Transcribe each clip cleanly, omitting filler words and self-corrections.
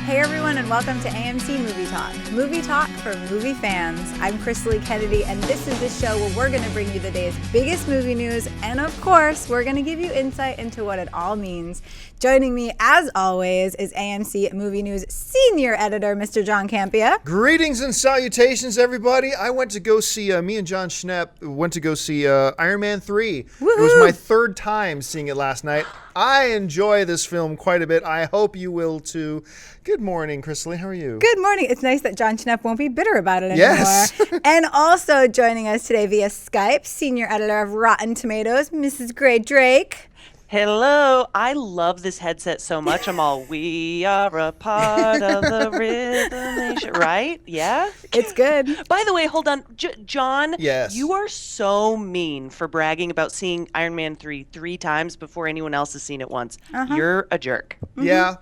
Hey everyone, and welcome to AMC Movie Talk. Movie Talk for movie fans. I'm Crystal Kennedy, and this is the show where we're going to bring you the day's biggest movie news, and of course, we're going to give you insight into what it all means. Joining me, as always, is AMC Movie News Senior Editor, Mr. John Campia. Greetings and salutations, everybody. I went to go see, me and John Schnepp went to go see Iron Man 3. Woo-hoo! It was my third time seeing it last night. I enjoy this film quite a bit. I hope you will too. Good morning, Crystal. How are you? Good morning. It's nice that John Schnepp won't be bitter about it anymore. Yes. And also joining us today via Skype, Senior Editor of Rotten Tomatoes, Mrs. Gray Drake. Hello, I love this headset so much. I'm all, we are a part of the rhythm nation, right? Yeah? It's good. By the way, hold on. John, Yes. You are so mean for bragging about seeing Iron Man 3 three times before anyone else has seen it once. You're a jerk. Yeah.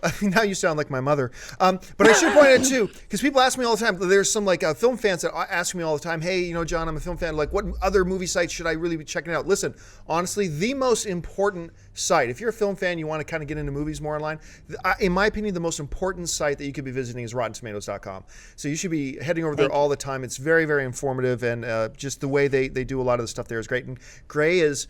I mean, now you sound like my mother. But I should point out too, because people ask me all the time. There's some like film fans that ask me all the time, "Hey, John, I'm a film fan. Like, what other movie sites should I really be checking out?" Listen, honestly, the most important site, if you're a film fan, you want to kind of get into movies more online. In my opinion, the most important site that you could be visiting is RottenTomatoes.com. So you should be heading over there all the time. It's very, very informative, and just the way they do a lot of the stuff there is great. And Gray is.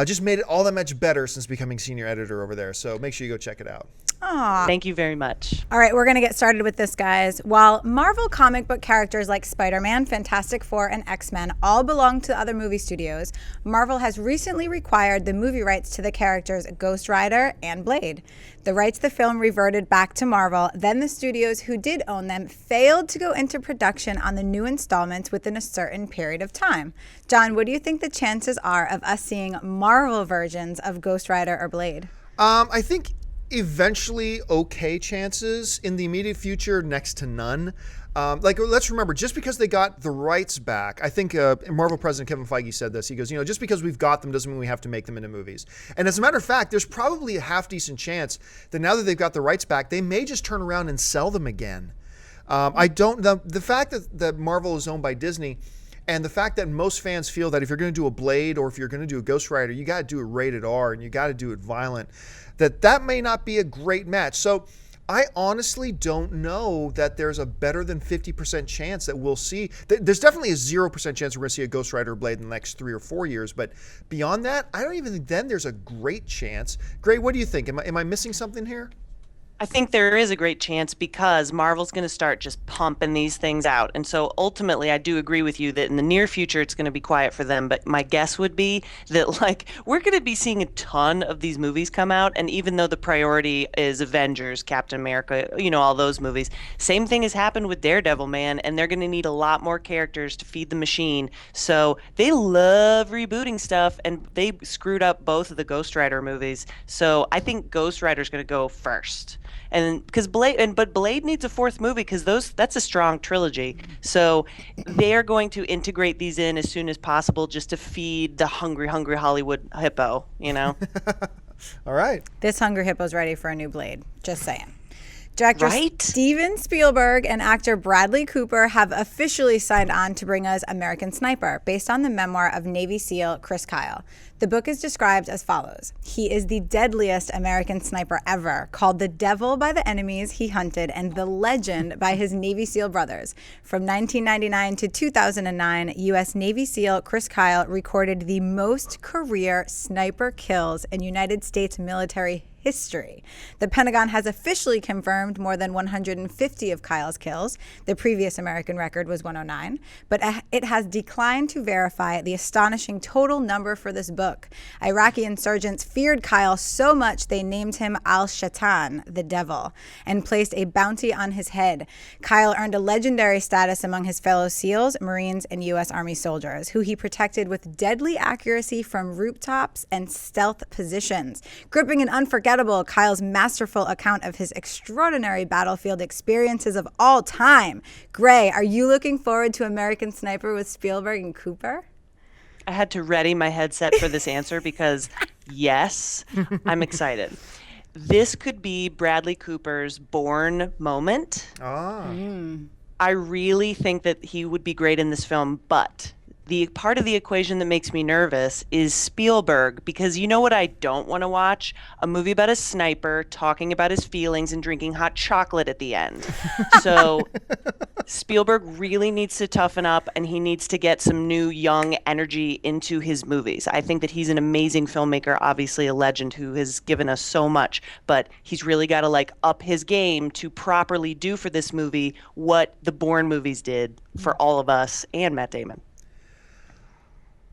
Just made it all that much better since becoming senior editor over there. So make sure you go check it out. Aww. Thank you very much. All right, we're going to get started with this, guys. While Marvel comic book characters like Spider-Man, Fantastic Four, and X-Men all belong to other movie studios, Marvel has recently required the movie rights to the characters Ghost Rider and Blade. The rights to the film reverted back to Marvel. Then the studios who did own them failed to go into production on the new installments within a certain period of time. John, what do you think the chances are of us seeing Marvel versions of Ghost Rider or Blade? I think eventually okay chances. In the immediate future, next to none. Let's remember, just because they got the rights back, I think Marvel President Kevin Feige said this. He goes, just because we've got them doesn't mean we have to make them into movies. And as a matter of fact, there's probably a half-decent chance that now that they've got the rights back, they may just turn around and sell them again. The fact that Marvel is owned by Disney, and the fact that most fans feel that if you're going to do a Blade or if you're going to do a Ghost Rider, you got to do it rated R and you got to do it violent, that may not be a great match. So I honestly don't know that there's a better than 50% chance that we'll see. There's definitely a 0% chance we're going to see a Ghost Rider or Blade in the next 3 or 4 years. But beyond that, I don't even think then there's a great chance. Gray, what do you think? Am I missing something here? I think there is a great chance because Marvel's going to start just pumping these things out. And so ultimately, I do agree with you that in the near future, it's going to be quiet for them. But my guess would be that we're going to be seeing a ton of these movies come out. And even though the priority is Avengers, Captain America, all those movies, same thing has happened with Daredevil, man. And they're going to need a lot more characters to feed the machine. So they love rebooting stuff, and they screwed up both of the Ghost Rider movies. So I think Ghost Rider's going to go first. And because Blade needs a fourth movie because that's a strong trilogy. So they are going to integrate these in as soon as possible just to feed the hungry Hollywood hippo, All right. This hungry hippo's ready for a new Blade. Just saying. Director Right? Steven Spielberg and actor Bradley Cooper have officially signed on to bring us American Sniper, based on the memoir of Navy SEAL Chris Kyle. The book is described as follows. He is the deadliest American sniper ever, called the devil by the enemies he hunted and the legend by his Navy SEAL brothers. From 1999 to 2009, U.S. Navy SEAL Chris Kyle recorded the most career sniper kills in United States military history. The Pentagon has officially confirmed more than 150 of Kyle's kills. The previous American record was 109, but it has declined to verify the astonishing total number for this book. Iraqi insurgents feared Kyle so much they named him Al-Shaitan, the devil, and placed a bounty on his head. Kyle earned a legendary status among his fellow SEALs, Marines, and U.S. Army soldiers, who he protected with deadly accuracy from rooftops and stealth positions. Gripping and unforgettable, Kyle's masterful account of his extraordinary battlefield experiences of all time. Gray, are you looking forward to American Sniper with Spielberg and Cooper? I had to ready my headset for this answer because, yes, I'm excited. This could be Bradley Cooper's Bourne moment. Ah. I really think that he would be great in this film, but the part of the equation that makes me nervous is Spielberg, because you know what I don't want to watch? A movie about a sniper talking about his feelings and drinking hot chocolate at the end. So Spielberg really needs to toughen up, and he needs to get some new young energy into his movies. I think that he's an amazing filmmaker, obviously a legend who has given us so much, but he's really got to like up his game to properly do for this movie what the Bourne movies did for all of us and Matt Damon.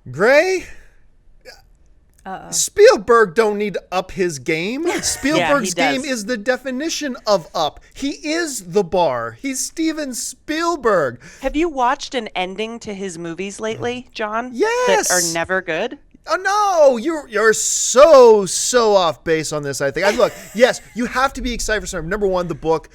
Gray? Spielberg don't need to up his game. Spielberg's game is the definition of up. He is the bar. He's Steven Spielberg. Have you watched an ending to his movies lately, John? Yes. That are never good? Oh no, you're so off base on this. I think. Look, yes, you have to be excited for something. Number one, the book.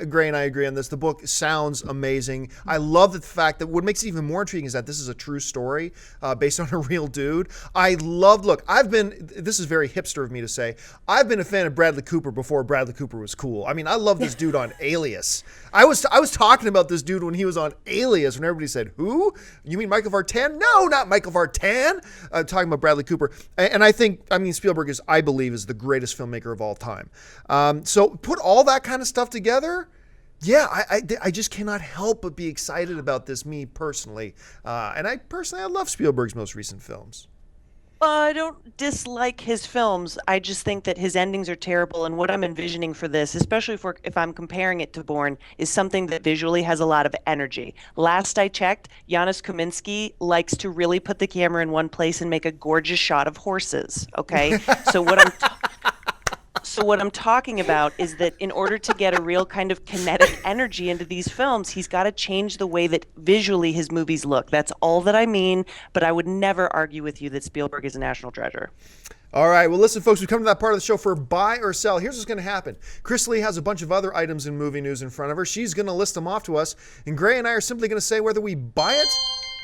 Gray and I agree on this. The book sounds amazing. I love the fact that what makes it even more intriguing is that this is a true story based on a real dude. This is very hipster of me to say, I've been a fan of Bradley Cooper before Bradley Cooper was cool. I mean, I love this dude on Alias. I was talking about this dude when he was on Alias, when everybody said, "Who? You mean Michael Vartan?" No, not Michael Vartan. I'm talking about Bradley Cooper. And Spielberg I believe is the greatest filmmaker of all time. So put all that kind of stuff together. Yeah, I just cannot help but be excited about this, me personally. And I love Spielberg's most recent films. I don't dislike his films. I just think that his endings are terrible. And what I'm envisioning for this, especially if I'm comparing it to Bourne, is something that visually has a lot of energy. Last I checked, Janusz Kaminski likes to really put the camera in one place and make a gorgeous shot of horses. Okay, so what I'm talking about is that in order to get a real kind of kinetic energy into these films, he's got to change the way that visually his movies look. That's all that I mean, but I would never argue with you that Spielberg is a national treasure. All right, well, listen, folks, we come to that part of the show for buy or sell. Here's what's going to happen. Chris Lee has a bunch of other items in movie news in front of her. She's going to list them off to us, and Gray and I are simply going to say whether we buy it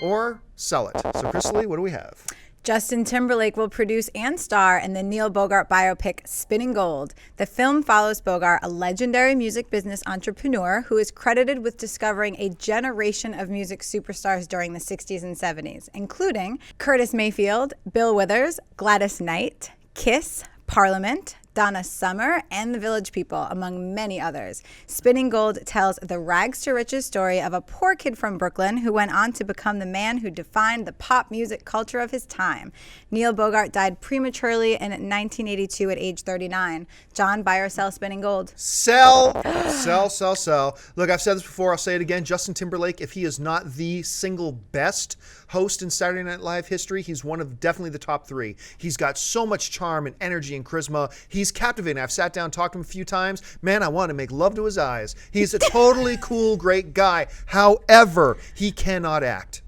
or sell it. So, Chris Lee, what do we have? Justin Timberlake will produce and star in the Neil Bogart biopic Spinning Gold. The film follows Bogart, a legendary music business entrepreneur who is credited with discovering a generation of music superstars during the 60s and 70s, including Curtis Mayfield, Bill Withers, Gladys Knight, Kiss, Parliament, Donna Summer, and the Village People, among many others. Spinning Gold tells the rags to riches story of a poor kid from Brooklyn who went on to become the man who defined the pop music culture of his time. Neil Bogart died prematurely in 1982 at age 39. John, buy or sell Spinning Gold? Sell. Sell. Look, I've said this before. I'll say it again. Justin Timberlake, if he is not the single best host in Saturday Night Live history, he's one of definitely the top three. He's got so much charm and energy and charisma. He's captivating. I've sat down, talked to him a few times. Man, I want to make love to his eyes. He's a totally cool, great guy. However, he cannot act.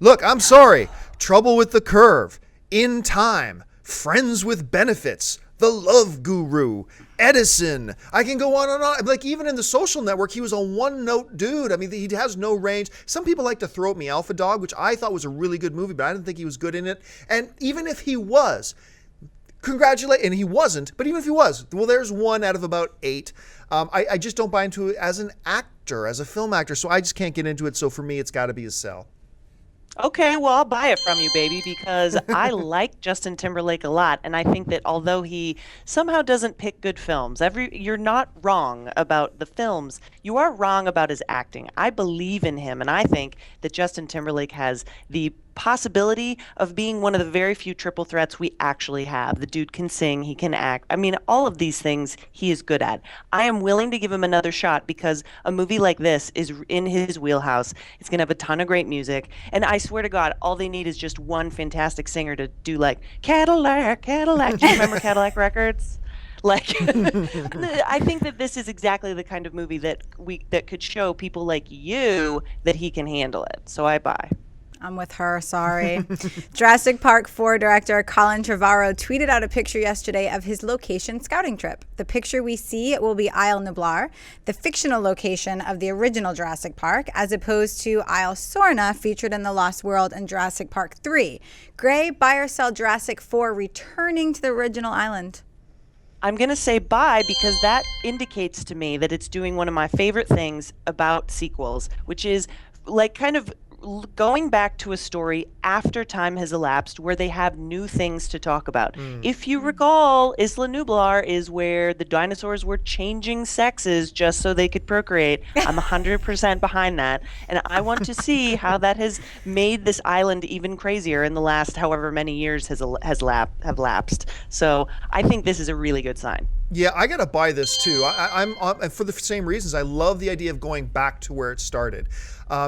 Look, I'm sorry. Trouble with the Curve, In Time, Friends with Benefits, The Love Guru, Edison. I can go on and on. Like, even in The Social Network, he was a one-note dude. I mean, he has no range. Some people like to throw at me Alpha Dog, which I thought was a really good movie, but I didn't think he was good in it. And even if he was, and he wasn't, but even if he was, well, there's one out of about 8. I just don't buy into it as an actor, as a film actor, so I just can't get into it. So for me, it's got to be a sell. Okay, well, I'll buy it from you, baby, because I like Justin Timberlake a lot, and I think that although he somehow doesn't pick good films, you're not wrong about the films. You are wrong about his acting. I believe in him, and I think that Justin Timberlake has the possibility of being one of the very few triple threats we actually have. The dude can sing, he can act. I mean, all of these things he is good at. I am willing to give him another shot because a movie like this is in his wheelhouse. It's going to have a ton of great music. And I swear to God, all they need is just one fantastic singer to do like Cadillac. Do you remember Cadillac Records? Like, I think that this is exactly the kind of movie that could show people like you that he can handle it. So I buy. I'm with her, sorry. Jurassic Park 4 director Colin Trevorrow tweeted out a picture yesterday of his location scouting trip. The picture we see will be Isle Nublar, the fictional location of the original Jurassic Park, as opposed to Isle Sorna, featured in The Lost World and Jurassic Park 3. Gray, buy or sell Jurassic 4 returning to the original island? I'm going to say buy because that indicates to me that it's doing one of my favorite things about sequels, which is like kind of going back to a story after time has elapsed where they have new things to talk about. If you recall, Isla Nublar is where the dinosaurs were changing sexes just so they could procreate. I'm 100% behind that. And I want to see how that has made this island even crazier in the last however many years have lapsed. So I think this is a really good sign. Yeah, I gotta buy this too. I'm for the same reasons. I love the idea of going back to where it started.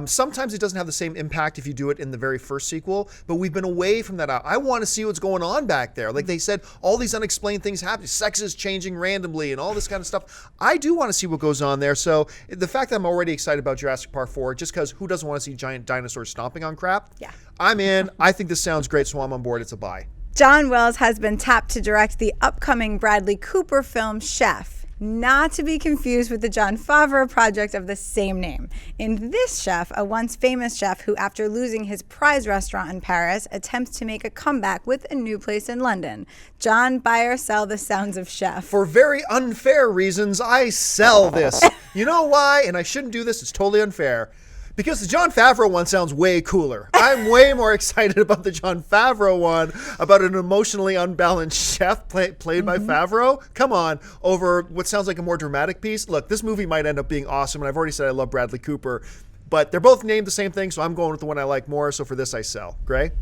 Sometimes it doesn't have the same impact if you do it in the very first sequel, but we've been away from that. I want to see what's going on back there. Like they said, all these unexplained things happen. Sex is changing randomly and all this kind of stuff. I do want to see what goes on there. So the fact that I'm already excited about Jurassic Park 4, just because who doesn't want to see giant dinosaurs stomping on crap? Yeah. I'm in. I think this sounds great, so I'm on board. It's a buy. John Wills has been tapped to direct the upcoming Bradley Cooper film Chef, not to be confused with the Jon Favreau project of the same name. In this Chef, a once famous chef who, after losing his prize restaurant in Paris, attempts to make a comeback with a new place in London. John, buy or sell the sounds of Chef? For very unfair reasons, I sell this. You know why? And I shouldn't do this. It's totally unfair. Because the Jon Favreau one sounds way cooler. I'm way more excited about the Jon Favreau one, about an emotionally unbalanced chef played by Favreau. Come on, over what sounds like a more dramatic piece. Look, this movie might end up being awesome, and I've already said I love Bradley Cooper, but they're both named the same thing, so I'm going with the one I like more, so for this I sell. Gray?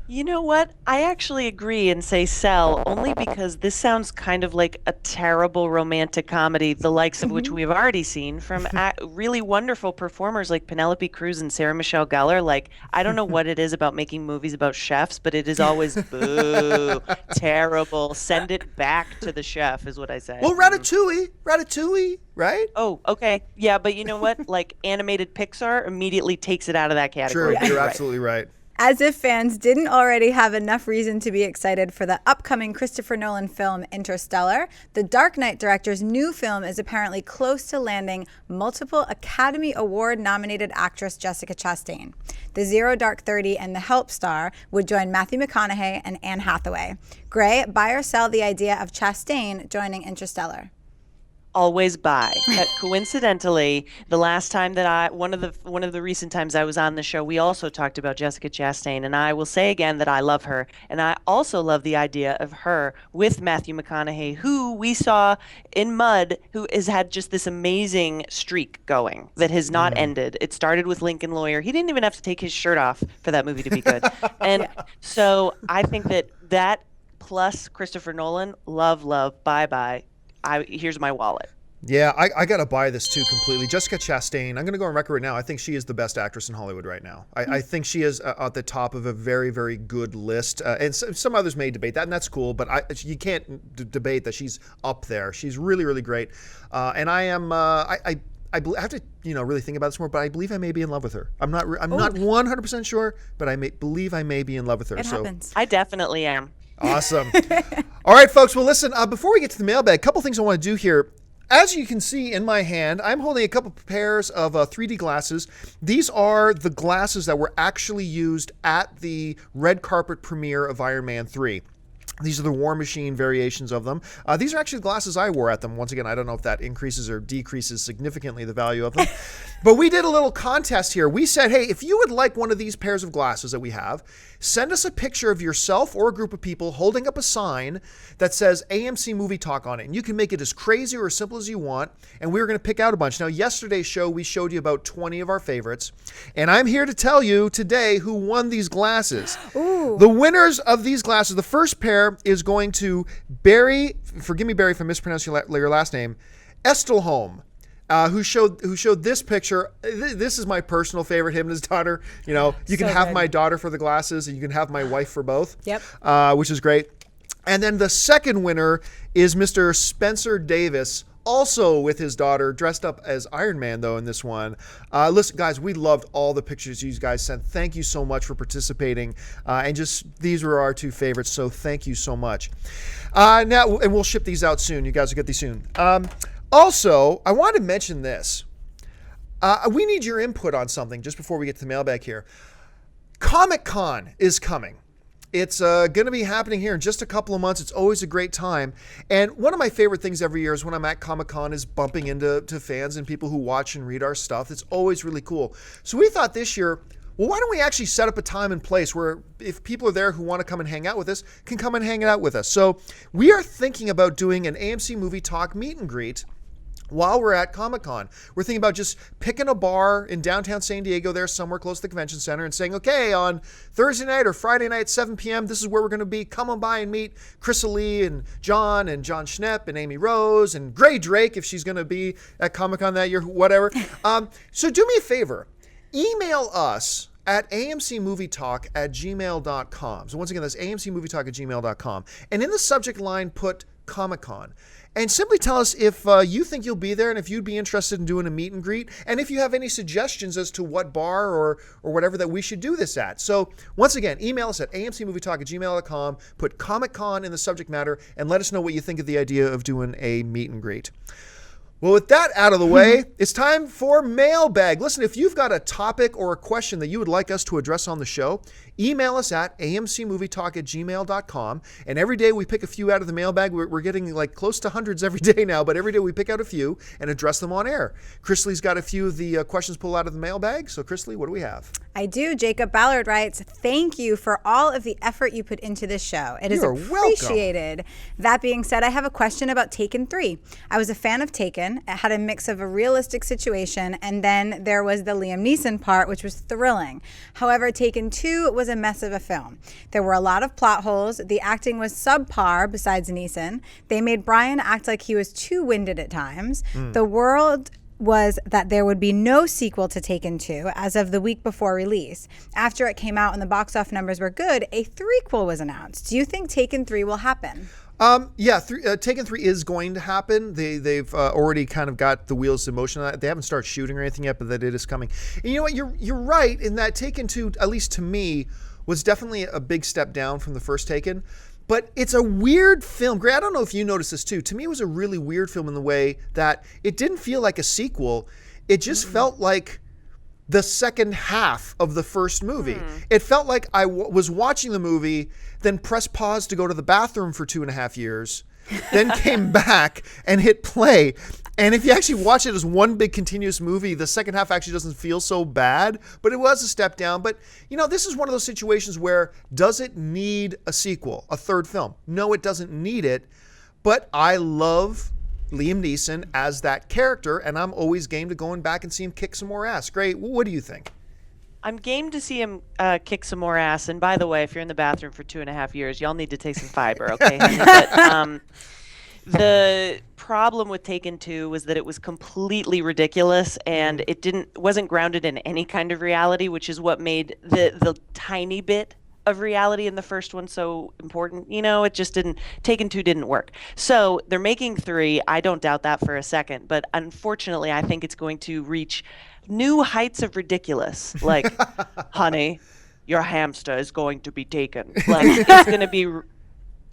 You know what? I actually agree and say sell, only because this sounds kind of like a terrible romantic comedy, the likes of which we've already seen from really wonderful performers like Penelope Cruz and Sarah Michelle Gellar. Like, I don't know what it is about making movies about chefs, but it is always boo, terrible. Send it back to the chef is what I say. Well, Ratatouille, right? Oh, okay. Yeah, but you know what? Like, animated Pixar immediately takes it out of that category. True, you're absolutely right. As if fans didn't already have enough reason to be excited for the upcoming Christopher Nolan film Interstellar, the Dark Knight director's new film is apparently close to landing multiple Academy Award-nominated actress Jessica Chastain. The Zero Dark 30 and The Help star would join Matthew McConaughey and Anne Hathaway. Gray, buy or sell the idea of Chastain joining Interstellar? Always buy. Coincidentally, the last time that one of the recent times I was on the show, we also talked about Jessica Chastain, and I will say again that I love her, and I also love the idea of her with Matthew McConaughey, who we saw in Mud, who has had just this amazing streak going that has not ended. It started with Lincoln Lawyer. He didn't even have to take his shirt off for that movie to be good, and so I think that plus Christopher Nolan, love, bye. Here's my wallet. Yeah, I got to buy this too completely. Jessica Chastain, I'm going to go on record right now. I think she is the best actress in Hollywood right now. I think she is at the top of a very, very good list. And some others may debate that, and that's cool. But you can't debate that she's up there. She's really, really great. And I am. I have to, really think about this more. But I believe I may be in love with her. I'm not 100% sure, but I believe I may be in love with her. It happens. I definitely am. Awesome. All right, folks. Well, listen, before we get to the mailbag, a couple things I want to do here. As you can see in my hand, I'm holding a couple pairs of 3D glasses. These are the glasses that were actually used at the red carpet premiere of Iron Man 3. These are the War Machine variations of them. These are actually the glasses I wore at them. Once again, I don't know if that increases or decreases significantly the value of them. But we did a little contest here. We said, hey, if you would like one of these pairs of glasses that we have, send us a picture of yourself or a group of people holding up a sign that says AMC Movie Talk on it. And you can make it as crazy or as simple as you want. And we were going to pick out a bunch. Now, yesterday's show, we showed you about 20 of our favorites. And I'm here to tell you today who won these glasses. Ooh. The winners of these glasses, the first pair is going to Barry, forgive me, Barry, if I mispronounce your last name, Estelholm. Who showed this picture. This is my personal favorite, him and his daughter. You can have my daughter for the glasses, and you can have my wife for both. Yep. Which is great. And then the second winner is Mr. Spencer Davis, also with his daughter, dressed up as Iron Man, though, in this one. Listen, guys, we loved all the pictures you guys sent. Thank you so much for participating. And just these were our two favorites, so thank you so much. Now, and we'll ship these out soon. You guys will get these soon. Also, I want to mention this. We need your input on something just before we get to the mailbag here. Comic-Con is coming. It's going to be happening here in just a couple of months. It's always a great time. And one of my favorite things every year is when I'm at Comic-Con is bumping into fans and people who watch and read our stuff. It's always really cool. So we thought this year, well, why don't we actually set up a time and place where if people are there who want to come and hang out with us, can come and hang out with us. So we are thinking about doing an AMC Movie Talk meet and greet while we're at Comic-Con. We're thinking about just picking a bar in downtown San Diego there somewhere close to the convention center and saying, okay, on Thursday night or Friday night at 7 p.m., this is where we're going to be. Come on by and meet Crystal Lee and John Schnepp and Amy Rose and Gray Drake if she's going to be at Comic-Con that year, whatever. So do me a favor. Email us at amcmovietalk@gmail.com. So once again, that's amcmovietalk@gmail.com. And in the subject line, put Comic-Con. And simply tell us if you think you'll be there and if you'd be interested in doing a meet and greet, and if you have any suggestions as to what bar or whatever that we should do this at. So once again, email us at amcmovietalk@gmail.com, put Comic-Con in the subject matter, and let us know what you think of the idea of doing a meet and greet. Well, with that out of the way, it's time for Mailbag. Listen, if you've got a topic or a question that you would like us to address on the show, email us at amcmovietalk@gmail.com. And every day we pick a few out of the mailbag. We're getting like close to hundreds every day now, but every day we pick out a few and address them on air. Chrisley's got a few of the questions pulled out of the mailbag. So, Chrisley, what do we have? I do. Jacob Ballard writes, thank you for all of the effort you put into this show. It is You're appreciated. welcome. That being said, I have a question about Taken 3. I was a fan of Taken. It had a mix of a realistic situation, and then there was the Liam Neeson part, which was thrilling. However, Taken 2 was a mess of a film. There were a lot of plot holes. The acting was subpar besides Neeson. They made Brian act like he was too winded at times. The world was that there would be no sequel to Taken 2 as of the week before release. After it came out and the box office numbers were good, a threequel was announced. Do you think Taken 3 will happen? Taken 3 is going to happen. They've already kind of got the wheels in motion on that. They haven't started shooting or anything yet, but that it is coming. And you know what? You're right in that Taken 2, at least to me, was definitely a big step down from the first Taken. But it's a weird film. Gray, I don't know if you noticed this too. To me, it was a really weird film in the way that it didn't feel like a sequel. It just felt like the second half of the first movie. It felt like I was watching the movie, then pressed pause to go to the bathroom for 2.5 years, then came back and hit play. And if you actually watch it as one big continuous movie, the second half actually doesn't feel so bad, but it was a step down. But, you know, this is one of those situations where, does it need a sequel, a third film? No, it doesn't need it, but I love Liam Neeson as that character, and I'm always game to going back and see him kick some more ass. Great. What do you think? I'm game to see him kick some more ass. And by the way, if you're in the bathroom for 2.5 years, y'all need to take some fiber, okay? But, the problem with Taken 2 was that it was completely ridiculous, and it wasn't grounded in any kind of reality, which is what made the tiny bit of reality in the first one so important. You know, it just didn't. Taken 2 didn't work. So they're making 3. I don't doubt that for a second, but unfortunately, I think it's going to reach new heights of ridiculous. Like, honey, your hamster is going to be taken. Like,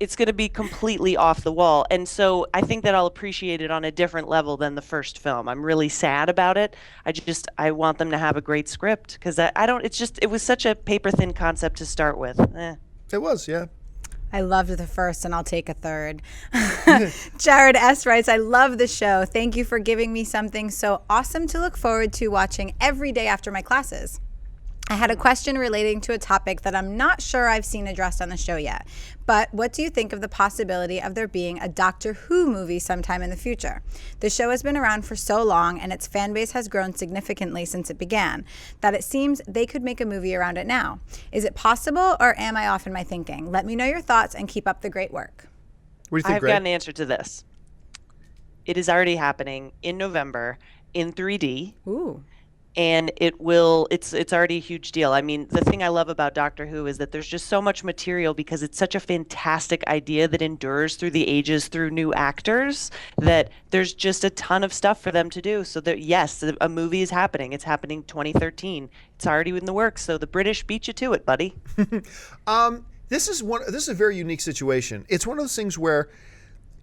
it's going to be completely off the wall. And so I think that I'll appreciate it on a different level than the first film. I'm really sad about it. I want them to have a great script, because it was such a paper thin concept to start with. It was, yeah. I loved the first, and I'll take a third. Jared S. writes, I love the show. Thank you for giving me something so awesome to look forward to watching every day after my classes. I had a question relating to a topic that I'm not sure I've seen addressed on the show yet. But what do you think of the possibility of there being a Doctor Who movie sometime in the future? The show has been around for so long, and its fan base has grown significantly since it began, that it seems they could make a movie around it now. Is it possible, or am I off in my thinking? Let me know your thoughts and keep up the great work. What do you think, I've Greg? got an answer to this. It is already happening in November in 3D. Ooh. And it's already a huge deal. I mean, the thing I love about Doctor Who is that there's just so much material, because it's such a fantastic idea that endures through the ages through new actors, that there's just a ton of stuff for them to do. So that, yes, a movie is happening. It's happening 2013. It's already in the works. So the British beat you to it, buddy. This is a very unique situation. It's one of those things where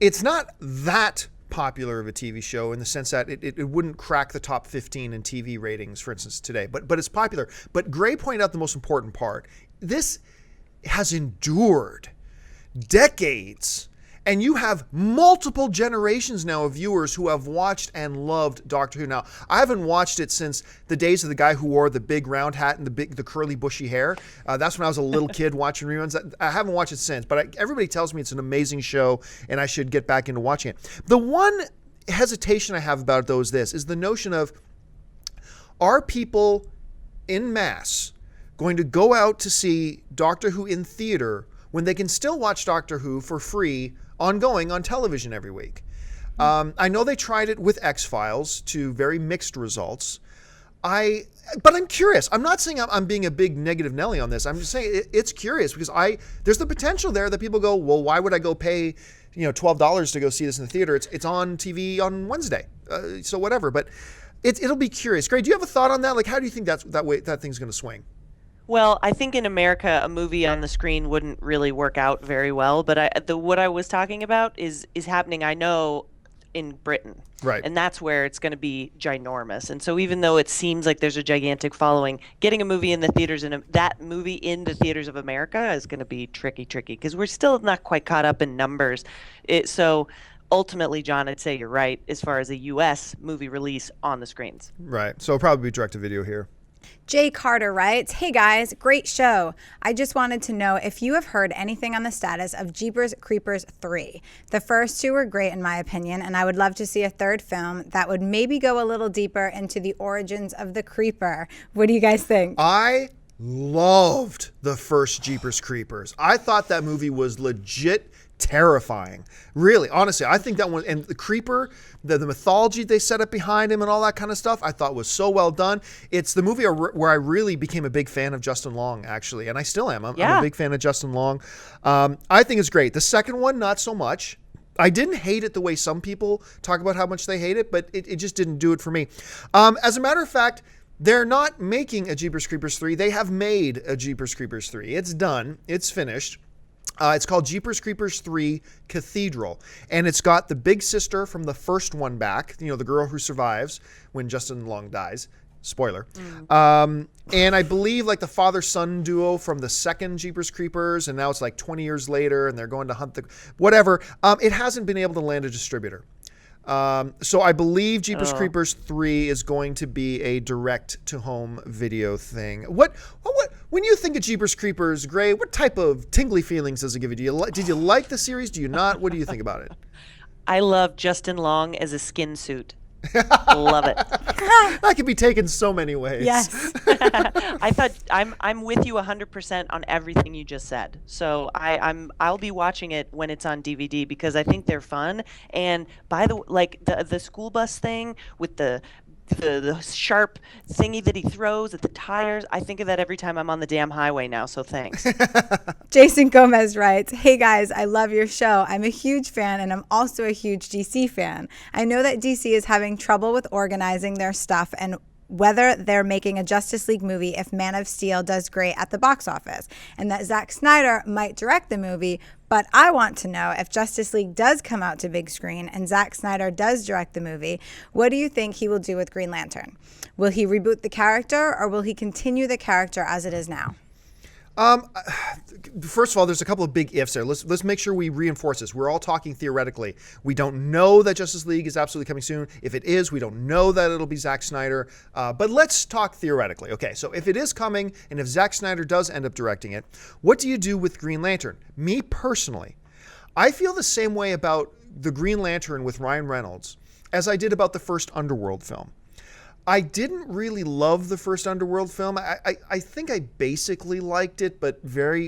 it's not that popular of a TV show in the sense that it wouldn't crack the top 15 in TV ratings, for instance, today. But it's popular. But Gray pointed out the most important part. This has endured decades. And you have multiple generations now of viewers who have watched and loved Doctor Who. Now, I haven't watched it since the days of the guy who wore the big round hat and the curly bushy hair. That's when I was a little kid watching reruns. I haven't watched it since, but everybody tells me it's an amazing show and I should get back into watching it. The one hesitation I have about it, though, is the notion of, are people en masse going to go out to see Doctor Who in theater when they can still watch Doctor Who for free ongoing on television every week? I know they tried it with X-Files to very mixed results. But I'm curious. I'm not saying I'm being a big negative Nelly on this. I'm just saying it's curious because there's the potential there that people go, well, why would I go pay $12 to go see this in the theater? It's on TV on Wednesday, so whatever. But it'll be curious. Gray, do you have a thought on that? Like, how do you think that thing's going to swing? Well, I think in America, a movie on the screen wouldn't really work out very well. But what I was talking about is happening, I know, in Britain. Right. And that's where it's going to be ginormous. And so even though it seems like there's a gigantic following, getting a movie in the theaters that movie in the theaters of America is going to be tricky because we're still not quite caught up in numbers. So ultimately, John, I'd say you're right as far as a U.S. movie release on the screens. Right. So it'll probably be direct-to-video here. Jay Carter writes, "Hey guys, great show. I just wanted to know if you have heard anything on the status of Jeepers Creepers 3. The first two were great in my opinion, and I would love to see a third film that would maybe go a little deeper into the origins of the Creeper. What do you guys think?" I loved the first Jeepers Creepers. I thought that movie was legit terrifying. Really, honestly, I think that one, and the Creeper, the mythology they set up behind him and all that kind of stuff, I thought was so well done. It's the movie where I really became a big fan of Justin Long, actually, and I still am. I'm a big fan of Justin Long. I think it's great. The second one, not so much. I didn't hate it the way some people talk about how much they hate it, but it just didn't do it for me. As a matter of fact, they're not making a Jeepers Creepers 3. They have made a Jeepers Creepers 3. It's done. It's finished. It's called Jeepers Creepers 3 Cathedral, and it's got the big sister from the first one back, the girl who survives when Justin Long dies. Spoiler. And I believe like the father-son duo from the second Jeepers Creepers, and now it's like 20 years later, and they're going to hunt whatever. It hasn't been able to land a distributor. So I believe Jeepers Creepers 3 is going to be a direct-to-home video thing. When you think of Jeepers Creepers, Gray, what type of tingly feelings does it give you? Did you like the series? Do you not? What do you think about it? I love Justin Long as a skin suit. Love it. That could be taken so many ways. Yes. I thought I'm with you 100% on everything you just said. So I'll be watching it when it's on DVD because I think they're fun. And by the school bus thing with the sharp thingy that he throws at the tires, I think of that every time I'm on the damn highway now, so thanks. Jason Gomez writes, "Hey guys, I love your show. I'm a huge fan and I'm also a huge DC fan. I know that DC is having trouble with organizing their stuff and whether they're making a Justice League movie if Man of Steel does great at the box office, and that Zack Snyder might direct the movie, but I want to know if Justice League does come out to big screen and Zack Snyder does direct the movie, what do you think he will do with Green Lantern? Will he reboot the character or will he continue the character as it is now?" First of all, there's a couple of big ifs there. Let's make sure we reinforce this. We're all talking theoretically. We don't know that Justice League is absolutely coming soon. If it is, we don't know that it'll be Zack Snyder. But let's talk theoretically. Okay, so if it is coming and if Zack Snyder does end up directing it, what do you do with Green Lantern? Me personally, I feel the same way about the Green Lantern with Ryan Reynolds as I did about the first Underworld film. I didn't really love the first Underworld film. I think I basically liked it, but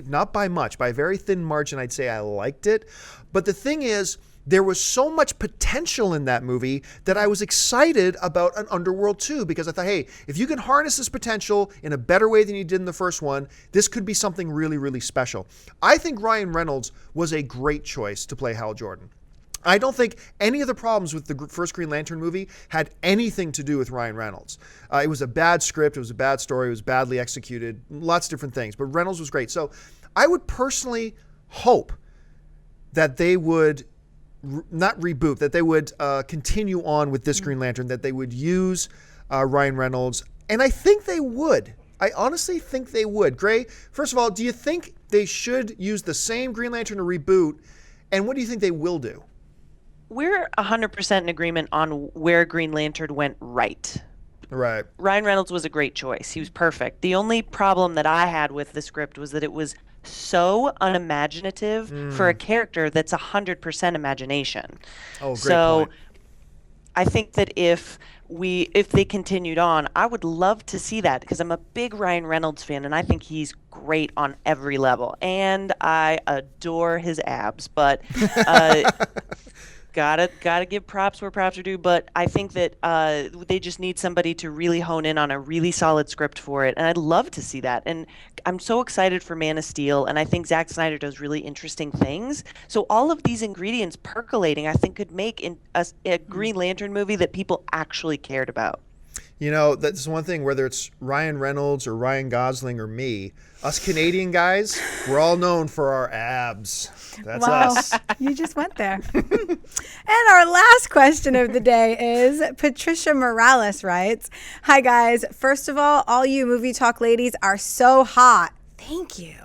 not by much. By a very thin margin, I'd say I liked it. But the thing is, there was so much potential in that movie that I was excited about an Underworld 2 because I thought, hey, if you can harness this potential in a better way than you did in the first one, this could be something really, really special. I think Ryan Reynolds was a great choice to play Hal Jordan. I don't think any of the problems with the first Green Lantern movie had anything to do with Ryan Reynolds. It was a bad script. It was a bad story. It was badly executed. Lots of different things. But Reynolds was great. So I would personally hope that they would not reboot, that they would continue on with this Green Lantern, that they would use Ryan Reynolds. And I think they would. I honestly think they would. Gray, first of all, do you think they should use the same Green Lantern to reboot And what do you think they will do? We're 100% in agreement on where Green Lantern went right. Right. Ryan Reynolds was a great choice. He was perfect. The only problem that I had with the script was that it was so unimaginative for a character that's 100% imagination. Oh, great point. I think that if they continued on, I would love to see that, because I'm a big Ryan Reynolds fan and I think he's great on every level, and I adore his abs. But gotta give props where props are due. But I think that they just need somebody to really hone in on a really solid script for it, and I'd love to see that. And I'm so excited for Man of Steel, and I think Zack Snyder does really interesting things. So all of these ingredients percolating, I think, could make a Green Lantern movie that people actually cared about. You know, that's one thing, whether it's Ryan Reynolds or Ryan Gosling or me, us Canadian guys, we're all known for our abs. That's us. You just went there. And our last question of the day is, Patricia Morales writes, "Hi guys, first of all you movie talk ladies are so hot. Thank you.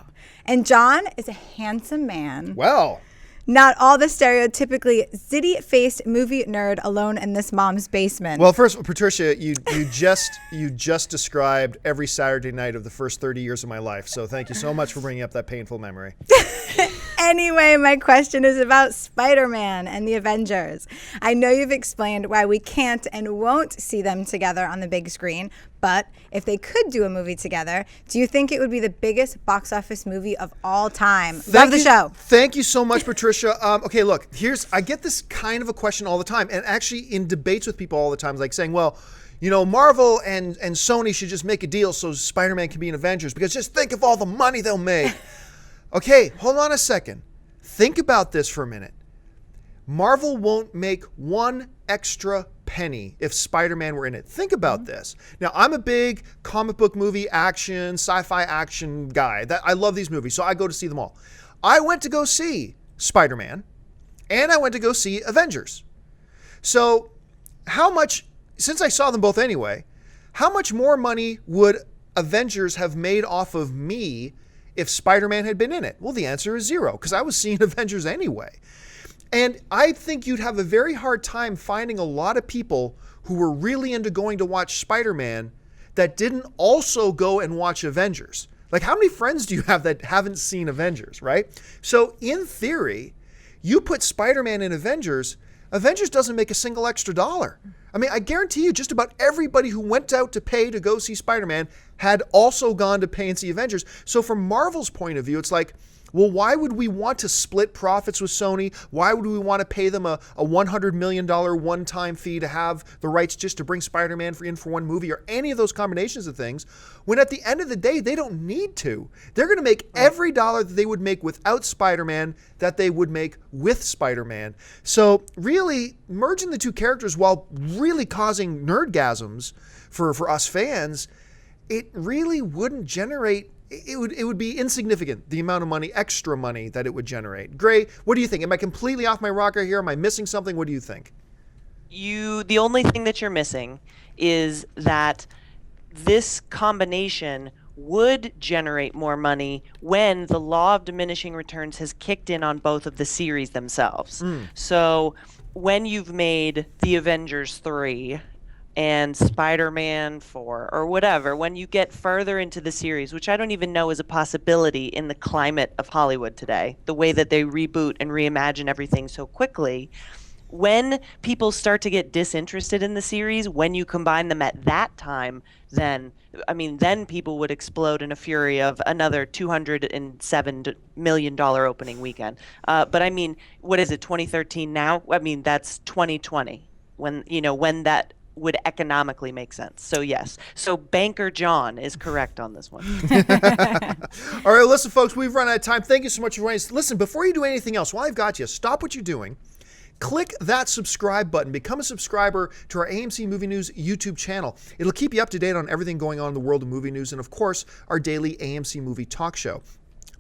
And John is a handsome man. Well, Not all the stereotypically zitty-faced movie nerd alone in this mom's basement." well, first, Patricia, you just described every Saturday night of the first 30 years of my life. So thank you so much for bringing up that painful memory. Anyway, my question is about Spider-Man and the Avengers. I know you've explained why we can't and won't see them together on the big screen, but if they could do a movie together, do you think it would be the biggest box office movie of all time? Love the show. Thank you so much, Patricia. Okay, look, I get this kind of a question all the time, and actually in debates with people all the time, like saying, well, you know, Marvel and Sony should just make a deal so Spider-Man can be in Avengers, because just think of all the money they'll make. Okay, hold on a second. Think about this for a minute. Marvel won't make one extra penny if Spider-Man were in it. Think about this. Now, I'm a big comic book movie action, sci-fi action guy. I love these movies, so I go to see them all. I went to go see Spider-Man, and I went to go see Avengers. So how much, since I saw them both anyway, how much more money would Avengers have made off of me if Spider-Man had been in it? Well, the answer is zero, because I was seeing Avengers anyway. And I think you'd have a very hard time finding a lot of people who were really into going to watch Spider-Man that didn't also go and watch Avengers. Like, how many friends do you have that haven't seen Avengers, right? So in theory, you put Spider-Man in Avengers doesn't make a single extra dollar. I mean, I guarantee you just about everybody who went out to pay to go see Spider-Man had also gone to pay and see Avengers. So from Marvel's point of view, it's like, well, why would we want to split profits with Sony? Why would we want to pay them a $100 million one-time fee to have the rights just to bring Spider-Man in for one movie, or any of those combinations of things, when at the end of the day, they don't need to. They're going to make every dollar that they would make without Spider-Man that they would make with Spider-Man. So really, merging the two characters while really causing nerdgasms for us fans, it really wouldn't generate. It would be insignificant, the amount of money, extra money that it would generate. Gray, what do you think? Am I completely off my rocker here? Am I missing something? What do you think? The only thing that you're missing is that this combination would generate more money when the law of diminishing returns has kicked in on both of the series themselves. So when you've made the Avengers 3 and Spider-Man 4 or whatever, when you get further into the series, which I don't even know is a possibility in the climate of Hollywood today, the way that they reboot and reimagine everything so quickly, when people start to get disinterested in the series, when you combine them at that time, then people would explode in a fury of another $207 million opening weekend. But I mean, what is it, 2013 now? I mean, that's 2020 when that would economically make sense. So yes. So Banker John is correct on this one. All right, listen, folks, we've run out of time. Thank you so much for joining us. Listen, before you do anything else, while I've got you, stop what you're doing. Click that subscribe button. Become a subscriber to our AMC Movie News YouTube channel. It'll keep you up to date on everything going on in the world of movie news, and of course, our daily AMC Movie Talk show.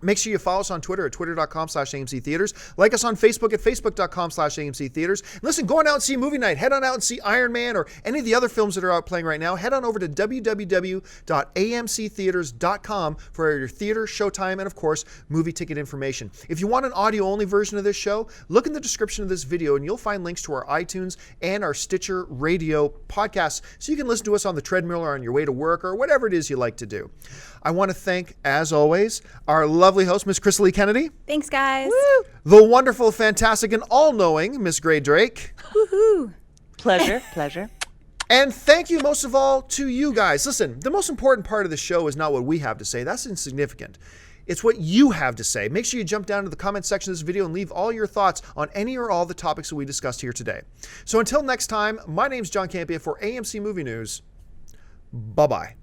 Make sure you follow us on Twitter at twitter.com/AMC Theaters. Like us on Facebook at facebook.com/AMC Theaters. Listen, go on out and see movie night. Head on out and see Iron Man or any of the other films that are out playing right now. Head on over to www.amctheaters.com for your theater, showtime, and of course, movie ticket information. If you want an audio-only version of this show, look in the description of this video and you'll find links to our iTunes and our Stitcher radio podcasts so you can listen to us on the treadmill or on your way to work or whatever it is you like to do. I want to thank, as always, our lovely host, Miss Crystal Lee Kennedy. Thanks, guys. Woo! The wonderful, fantastic, and all-knowing Miss Gray Drake. Woohoo. Pleasure. And thank you most of all to you guys. Listen, the most important part of the show is not what we have to say. That's insignificant. It's what you have to say. Make sure you jump down to the comment section of this video and leave all your thoughts on any or all the topics that we discussed here today. So until next time, my name's John Campia for AMC Movie News. Bye-bye.